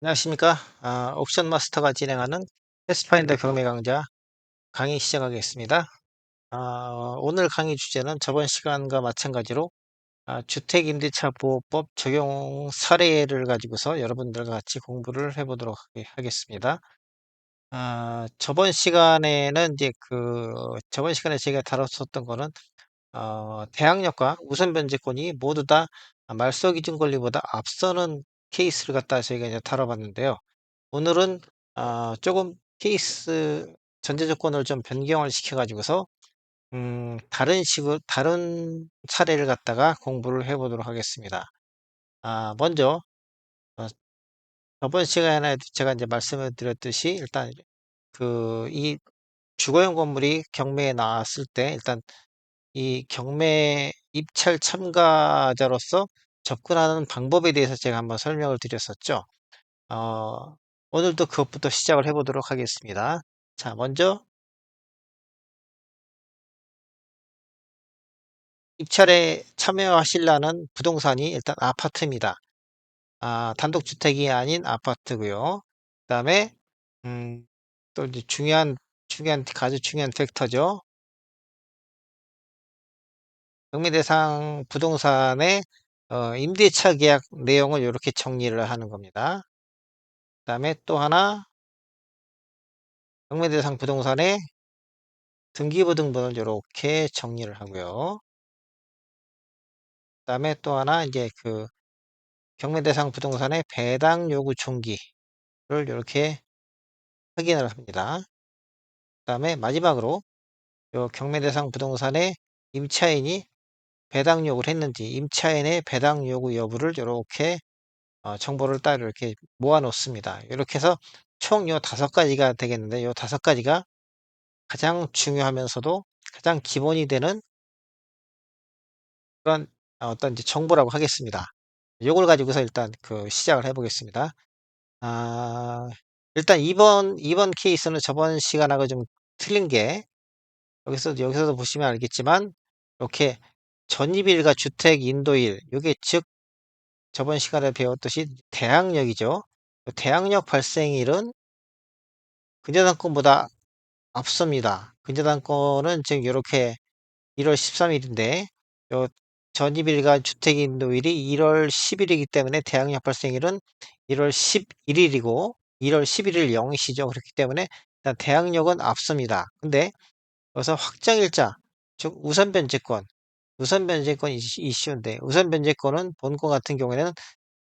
안녕하십니까. 옵션 마스터가 진행하는 패스파인더 경매 강좌 강의 시작하겠습니다. 오늘 강의 주제는 저번 시간과 마찬가지로 주택임대차보호법 적용 사례를 가지고서 여러분들과 같이 공부를 해보도록 하겠습니다. 저번 시간에는 저번 시간에 제가 다뤘었던 거는 대항력과 우선 변제권이 모두 다 말소 기준 권리보다 앞서는 케이스를 갖다 저희가 이제 다뤄봤는데요. 오늘은 조금 케이스 전제 조건을 좀 변경을 시켜 가지고서 다른 사례를 갖다가 공부를 해 보도록 하겠습니다. 먼저 저번 시간에 제가 이제 말씀을 드렸듯이 일단 이 주거용 건물이 경매에 나왔을 때 일단 이 경매 입찰 참가자로서 접근하는 방법에 대해서 제가 한번 설명을 드렸었죠. 어, 오늘도 그것부터 시작을 해 보도록 하겠습니다. 자, 먼저 입찰에 참여하시려는 부동산이 일단 아파트입니다. 단독주택이 아닌 아파트고요. 그다음에 또 이제 아주 중요한 팩터죠. 경매 대상 부동산의 임대차 계약 내용을 이렇게 정리를 하는 겁니다. 그다음에 또 하나 경매 대상 부동산의 등기부 등본을 이렇게 정리를 하고요. 그다음에 또 하나 이제 경매 대상 부동산의 배당 요구 종기를 이렇게 확인을 합니다. 그다음에 마지막으로 요 경매 대상 부동산의 임차인이 배당 요구를 했는지 임차인의 배당 요구 여부를 이렇게 정보를 딱 이렇게 모아 놓습니다. 이렇게 해서 총 요 5가지가 되겠는데 요 5가지가 가장 중요하면서도 가장 기본이 되는 그런 어떤 이제 정보라고 하겠습니다. 요걸 가지고서 일단 시작을 해 보겠습니다. 아 일단 이번 케이스는 저번 시간하고 좀 틀린 게 여기서도 보시면 알겠지만 이렇게 전입일과 주택 인도일 요게 즉 저번 시간에 배웠듯이 대항력이죠. 대항력 발생일은 근저당권보다 앞섭니다. 근저당권은 지금 이렇게 1월 13일인데 요 전입일과 주택 인도일이 1월 10일이기 때문에 대항력 발생일은 1월 11일이고 1월 11일 0시죠. 그렇기 때문에 일단 대항력은 앞섭니다. 근데 여기서 확정일자, 즉 우선 변제권 이슈인데 우선 변제권은 본권 같은 경우에는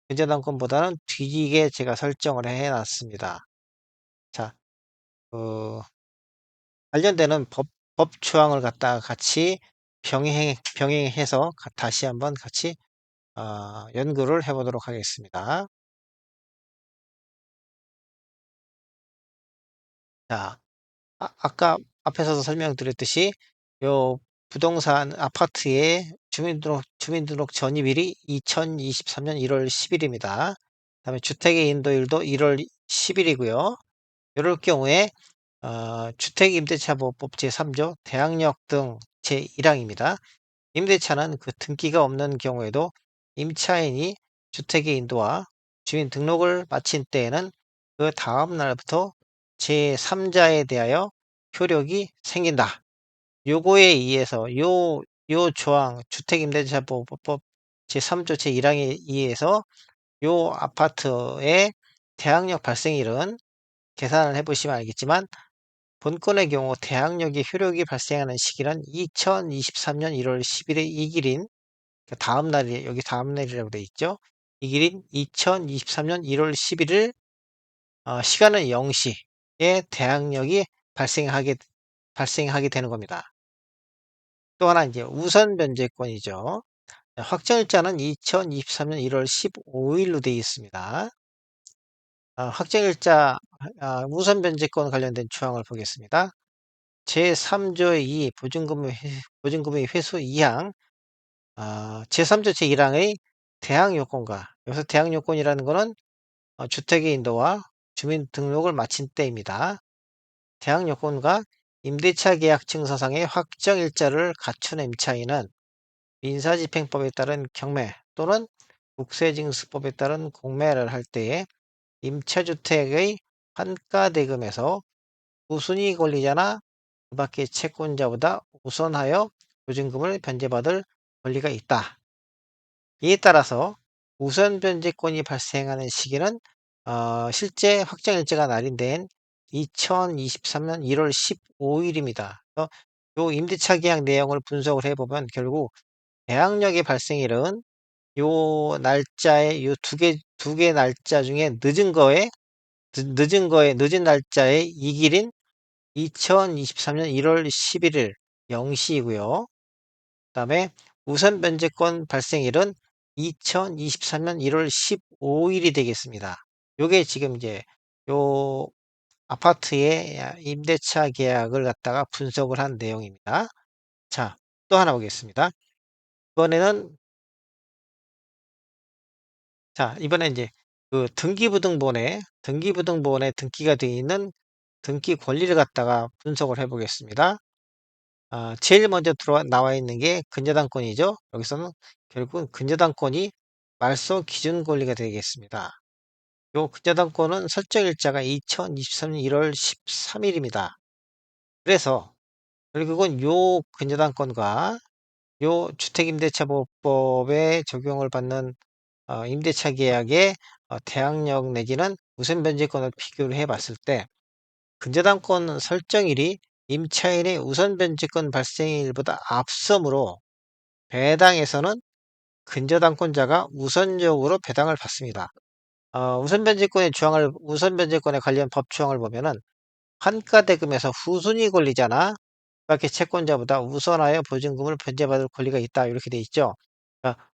근저당권보다는 뒤지게 제가 설정을 해 놨습니다. 자, 그 관련되는 법 조항을 갖다가 같이 병행해서 다시 한번 같이 연구를 해 보도록 하겠습니다. 자, 아까 앞에서도 설명드렸듯이 요 부동산 아파트의 주민등록 전입일이 2023년 1월 10일입니다. 그다음에 주택의 인도일도 1월 10일이고요. 이럴 경우에 주택임대차보호법 제3조 대항력 등 제1항입니다. 임대차는 그 등기가 없는 경우에도 임차인이 주택의 인도와 주민 등록을 마친 때에는 그 다음 날부터 제3자에 대하여 효력이 생긴다. 요거에 의해서 요 조항 주택임대차보호법 제3조 제1항에 의해서 요 아파트의 대항력 발생일은 계산을 해보시면 알겠지만 본건의 경우 대항력의 효력이 발생하는 시기는 2023년 1월 10일의 이 길인 다음 날이 여기 다음 날이라고 되어 있죠. 이 길인 2023년 1월 11일 시간은 0시에 대항력이 발생하게 되는 겁니다. 또 하나 이제 우선 변제권이죠. 확정일자는 2023년 1월 15일로 되어 있습니다. 확정일자 우선 변제권 관련된 조항을 보겠습니다. 제3조의 2 보증금의 회수 2항 제3조 제1항의 대항 요건과, 여기서 대항 요건이라는 거는 주택의 인도와 주민등록을 마친 때입니다. 대항 요건과 임대차 계약 증서상의 확정 일자를 갖춘 임차인은 민사집행법에 따른 경매 또는 국세징수법에 따른 공매를 할 때에 임차주택의 환가대금에서 우순위 권리자나 그 밖의 채권자보다 우선하여 보증금을 변제받을 권리가 있다. 이에 따라서 우선 변제권이 발생하는 시기는 실제 확정일자가 날인된 2023년 1월 15일입니다. 요 임대차 계약 내용을 분석을 해보면 결국 계약력의 발생일은 요 날짜에 요 두 개 날짜 중에 늦은 날짜의 이 길인 2023년 1월 11일 0시이고요. 그다음에 우선 변제권 발생일은 2023년 1월 15일이 되겠습니다. 요게 지금 이제 요 아파트의 임대차 계약을 갖다가 분석을 한 내용입니다. 자, 또 하나 보겠습니다. 이번에는 이번에 이제 그 등기부등본에 등기가 되어 있는 등기 권리를 갖다가 분석을 해 보겠습니다. 제일 먼저 나와 있는 게 근저당권이죠. 여기서는 결국은 근저당권이 말소 기준 권리가 되겠습니다. 요 근저당권은 설정일자가 2023년 1월 13일입니다. 그래서 결국은 요 근저당권과 요 주택임대차보호법에 적용을 받는 임대차 계약의 대항력 내지는 우선 변제권을 비교를 해 봤을 때 근저당권 설정일이 임차인의 우선 변제권 발생일보다 앞서므로 배당에서는 근저당권자가 우선적으로 배당을 받습니다. 우선 변제권에 관련 법 조항을 보면은 환가대금에서 후순위 권리자나 밖의 채권자보다 우선하여 보증금을 변제받을 권리가 있다 이렇게 돼 있죠. 그러니까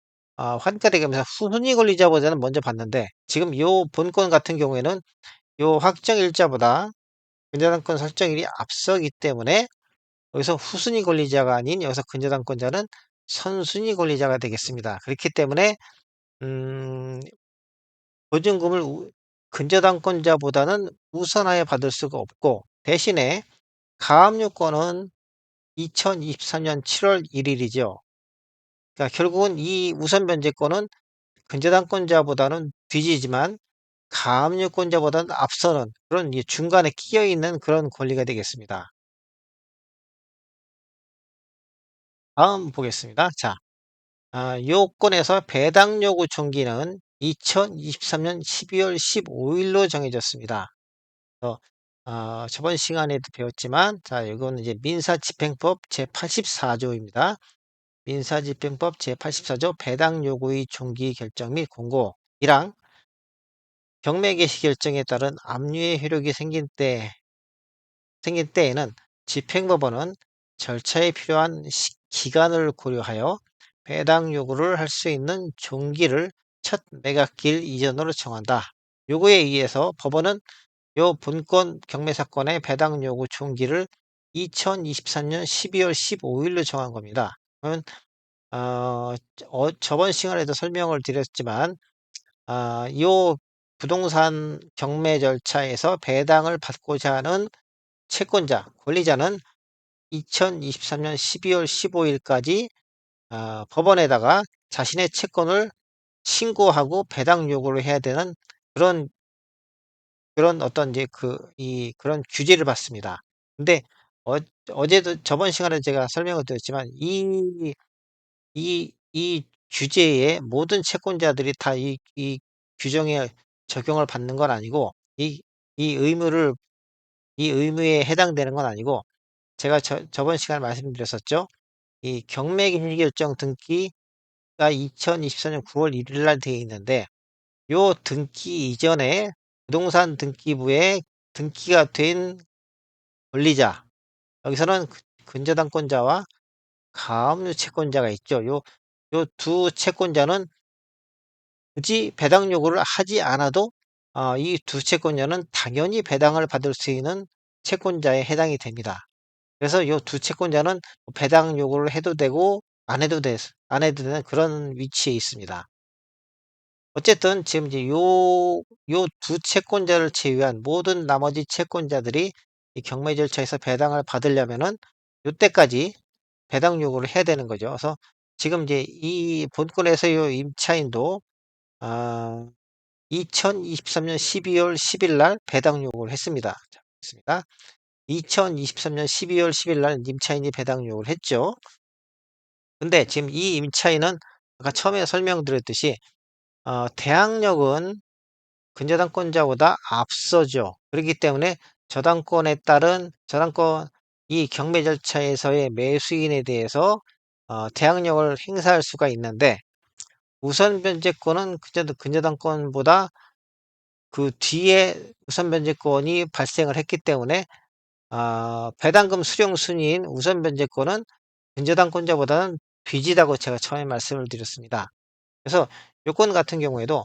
환가대금에서 후순위 권리자보다는 먼저 받는데 지금 요 본건 같은 경우에는 요 확정일자보다 근저당권 설정일이 앞서기 때문에 여기서 후순위 권리자가 아닌 여기서 근저당권자는 선순위 권리자가 되겠습니다. 그렇기 때문에 음, 보증금을 근저당권자보다는 우선하여 받을 수가 없고 대신에 가압류권은 2023년 7월 1일이죠. 그러니까 결국은 이 우선 변제권은 근저당권자보다는 뒤지지만 가압류권자보다는 앞서는 그런 중간에 끼어 있는 그런 권리가 되겠습니다. 다음 보겠습니다. 자, 요건에서 배당 요구 종기는 2023년 12월 15일로 정해졌습니다. 저번 시간에도 배웠지만, 자, 이거는 이제 민사집행법 제84조입니다. 민사집행법 제84조 배당 요구의 종기 결정 및 공고이랑 경매 개시 결정에 따른 압류의 효력이 생긴 때에는 집행법원은 절차에 필요한 기간을 고려하여 배당 요구를 할 수 있는 종기를 첫 매각기일 이전으로 정한다. 요거에 의해서 법원은 요 본건 경매 사건의 배당 요구 종기를 2023년 12월 15일로 정한 겁니다. 그러면 저번 시간에도 설명을 드렸지만 요 부동산 경매 절차에서 배당을 받고자 하는 채권자, 권리자는 2023년 12월 15일까지 법원에다가 자신의 채권을 신고하고 배당 요구를 해야 되는 그런 어떤 이제 그런 규제를 받습니다. 근데 어제도 저번 시간에 제가 설명을 드렸지만 이 규제에 모든 채권자들이 다 이 규정에 적용을 받는 건 아니고 이 의무를 이 의무에 해당되는 건 아니고 제가 저번 시간에 말씀드렸었죠. 이 경매기일 결정 등기가 2024년 9월 1일 날 되어 있는데 요 등기 이전에 부동산 등기부에 등기가 된 권리자 여기서는 근저당권자와 가압류 채권자가 있죠. 요 두 채권자는 굳이 배당 요구를 하지 않아도 이 두 채권자는 당연히 배당을 받을 수 있는 채권자에 해당이 됩니다. 그래서 이 두 채권자는 배당 요구를 해도 되고 안 해도 되는 그런 위치에 있습니다. 어쨌든 지금 이제 요 두 채권자를 제외한 모든 나머지 채권자들이 이 경매 절차에서 배당을 받으려면은 요때까지 배당 요구를 해야 되는 거죠. 그래서 지금 이제 이 본건에서 요 임차인도 아 2023년 12월 10일 날 배당 요구를 했습니다. 자, 보겠습니다. 2023년 12월 10일 날 임차인이 배당 요구를 했죠. 근데 지금 이 임차인은 아까 처음에 설명드렸듯이 대항력은 근저당권자보다 앞서죠. 그렇기 때문에 저당권에 따른 저당권 이 경매 절차에서의 매수인에 대해서 대항력을 행사할 수가 있는데 우선 변제권은 근저당권보다 그 뒤에 우선 변제권이 발생을 했기 때문에 배당금 수령 순위인 우선 변제권은 근저당권자보다는 뒤지다고 제가 처음에 말씀을 드렸습니다. 그래서 요건 같은 경우에도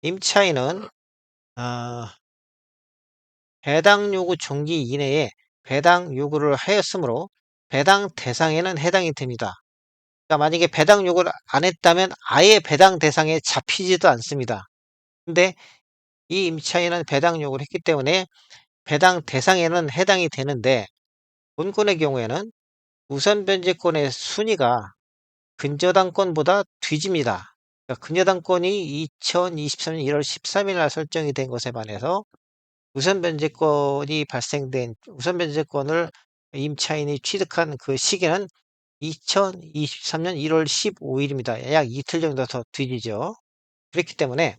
임차인은 아 배당 요구 종기 이내에 배당 요구를 하였으므로 배당 대상에는 해당이 됩니다. 그러니까 만약에 배당 요구를 안 했다면 아예 배당 대상에 잡히지도 않습니다. 근데 이 임차인은 배당 요구를 했기 때문에 배당 대상에는 해당이 되는데 본건의 경우에는 우선 변제권의 순위가 근저당권보다 뒤집니다. 그러니까 근저당권이 2023년 1월 13일 날 설정이 된 것에 반해서 우선 변제권을 임차인이 취득한 그 시기는 2023년 1월 15일입니다. 약 이틀 정도 더 뒤지죠. 그렇기 때문에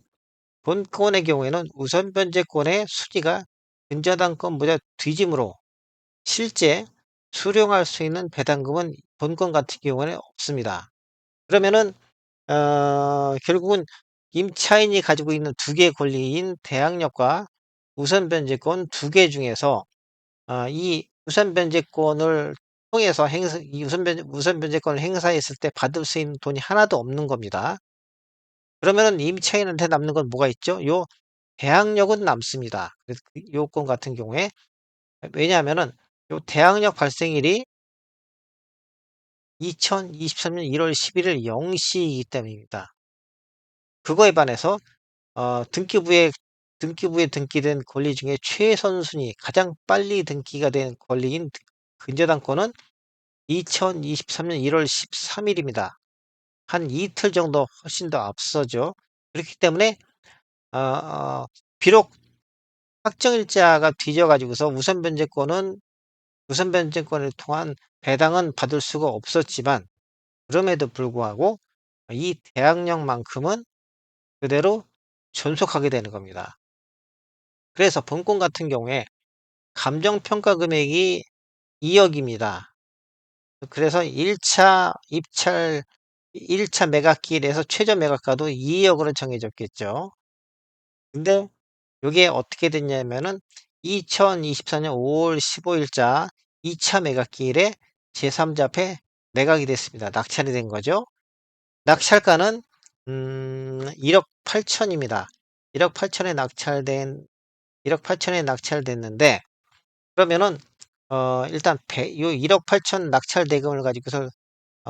본건의 경우에는 우선 변제권의 순위가 근저당권보다 뒤짐으로 실제 수령할 수 있는 배당금은 본건 같은 경우에는 없습니다. 그러면은 결국은 임차인이 가지고 있는 두 개의 권리인 대항력과 우선 변제권 두 개 중에서 이 우선 변제권을 통해서 이 우선 변제권을 행사했을 때 받을 수 있는 돈이 하나도 없는 겁니다. 그러면은 임차인한테 남는 건 뭐가 있죠? 요 대항력은 남습니다. 그래서 그 요건 같은 경우에 왜냐하면은 요 대항력 발생일이 2023년 1월 11일 0시이기 때문입니다. 그거에 반해서 등기부에 등기된 권리 중에 최선순위 가장 빨리 등기가 된 권리인 근저당권은 2023년 1월 13일입니다. 한 이틀 정도 훨씬 더 앞서죠. 그렇기 때문에 어 어 비록 확정일자가 뒤져 가지고서 우선 변제권을 통한 배당은 받을 수가 없었지만 그럼에도 불구하고 이 대항력만큼은 그대로 존속하게 되는 겁니다. 그래서 본건 같은 경우에 감정평가 금액이 2억입니다. 그래서 1차 입찰 1차 매각기일에서 최저 매각가도 2억으로 정해졌겠죠. 근데 요게 어떻게 됐냐면은 2024년 5월 15일자 2차 매각기일에 제3자 앞에 매각이 됐습니다. 낙찰이 된 거죠. 낙찰가는 1억 8천입니다. 1억 8천에 낙찰된 1억 8천에 낙찰됐는데 그러면은 일단 요 1억 8천 낙찰 대금을 가지고서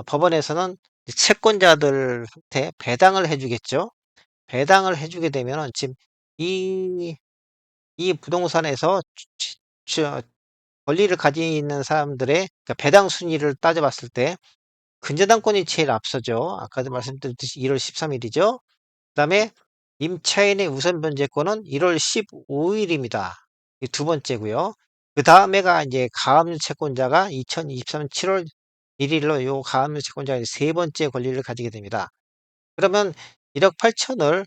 법원에서는 채권자들한테 배당을 해 주겠죠. 배당을 해 주게 되면은 지금 이 이 부동산에서 권리를 가지는 사람들의 그러니까 배당 순위를 따져 봤을 때 근저당권이 제일 앞서죠. 아까도 말씀드렸듯이 1월 13일이죠. 그다음에 임차인의 우선 변제권은 1월 15일입니다. 이 두 번째고요. 그다음에가 이제 가압류 채권자가 2023년 7월 1일로 요 가압류 채권자가 세 번째 권리를 가지게 됩니다. 그러면 1억 8천을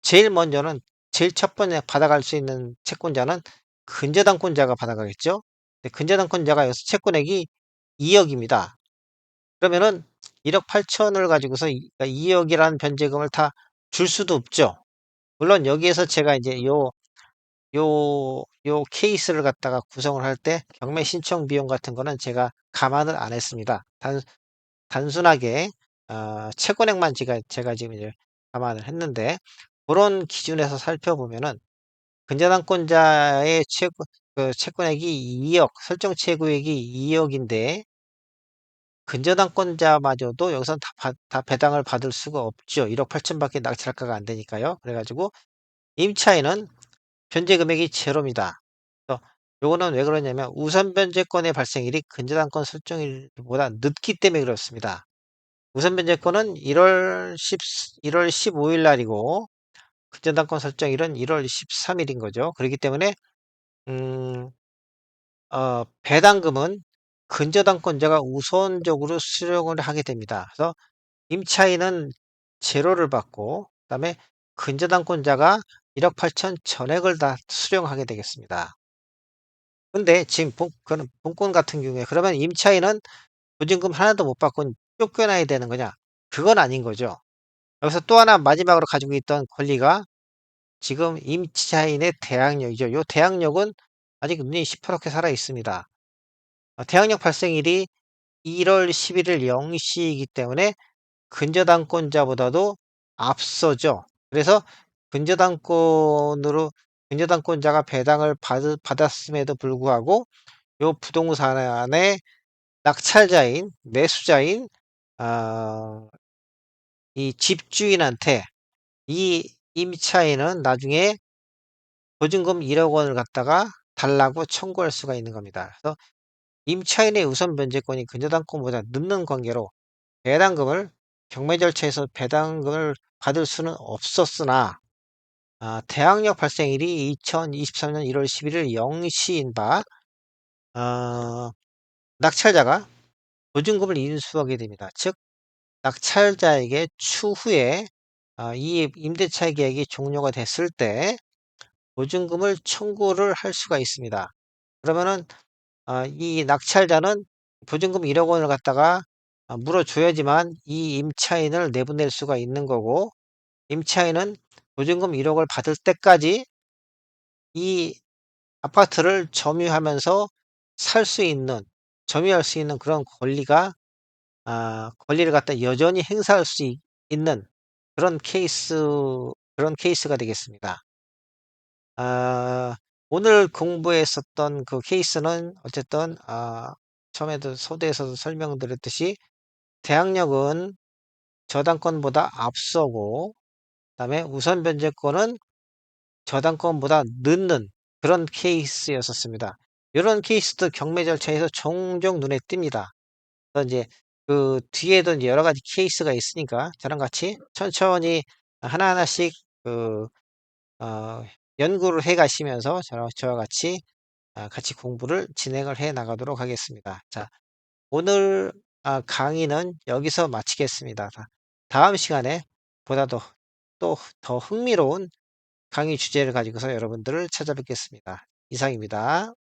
제일 먼저는 제일 첫 번에 받아갈 수 있는 채권자는 근저당권자가 받아가겠죠. 근데 근저당권자가 여기서 채권액이 2억입니다. 그러면은 1억 8천을 가지고서 2억이라는 변제금을 다 줄 수도 없죠. 물론 여기에서 제가 이제 요 케이스를 갖다가 구성을 할 때 경매 신청 비용 같은 거는 제가 감안을 안 했습니다. 단순하게 채권액만 제가 지금 이제 감안을 했는데 그런 기준에서 살펴보면은 근저당권자의 채권액이 2억, 설정 채무액이 2억인데 근저당권자마저도 여기서 다 배당을 받을 수가 없죠. 1억 8천 밖에 낙찰가가 안 되니까요. 그래 가지고 임차인은 변제 금액이 제로입니다. 그래서 요거는 왜 그러냐면 우선 변제권의 발생일이 근저당권 설정일보다 늦기 때문에 그렇습니다. 우선 변제권은 1월 15일 날이고 근저당권 설정일은 1월 13일인 거죠. 그렇기 때문에 음 배당금은 근저당권자가 우선적으로 수령을 하게 됩니다. 그래서 임차인은 제로를 받고 그다음에 근저당권자가 1억 8천 전액을 다 수령하게 되겠습니다. 근데 지금 그는 본권 같은 경우에 그러면 임차인은 보증금 하나도 못 받고 쫓겨나야 되는 거냐? 그건 아닌 거죠. 여기서 또 하나 마지막으로 가지고 있던 권리가 지금 임차인의 대항력이죠. 요 대항력은 아직 눈이 시퍼렇게 살아 있습니다. 대항력 발생일이 1월 11일 0시이기 때문에 근저당권자보다도 앞서죠. 그래서 근저당권으로 근저당권자가 배당을 받았음에도 불구하고 요 부동산의 낙찰자인 매수자인 아 이 집주인한테 이 임차인은 나중에 보증금 1억 원을 갖다가 달라고 청구할 수가 있는 겁니다. 그래서 임차인의 우선 변제권이 근저당권보다 늦는 관계로 배당금을 경매 절차에서 배당금을 받을 수는 없었으나 대항력 발생일이 2023년 1월 11일 0시인 바 낙찰자가 보증금을 인수하게 됩니다. 즉 낙찰자에게 추후에 이 임대차 계약이 종료가 됐을 때 보증금을 청구를 할 수가 있습니다. 그러면은 이 낙찰자는 보증금 1억 원을 갖다가 물어줘야지만 이 임차인을 내보낼 수가 있는 거고 임차인은 보증금 1억 을 받을 때까지 이 아파트를 점유하면서 살 수 있는 점유할 수 있는 그런 권리를 갖다 여전히 행사할 수 있는 그런 그런 케이스가 되겠습니다. 아 오늘 공부했었던 그 케이스는 어쨌든 처음에도 소대에서도 설명드렸듯이 대항력은 저당권보다 앞서고 그다음에 우선 변제권은 저당권보다 늦는 그런 케이스였었습니다. 이런 케이스도 경매 절차에서 종종 눈에 띕니다. 그래서 이제 그 뒤에도 이제 여러 가지 케이스가 있으니까 저랑 같이 천천히 하나하나씩 그 어 연구를 해 가시면서 저와 같이 같이 공부를 진행을 해 나가도록 하겠습니다. 자, 오늘 강의는 여기서 마치겠습니다. 다음 시간에 보다 또 더 흥미로운 강의 주제를 가지고서 여러분들을 찾아뵙겠습니다. 이상입니다.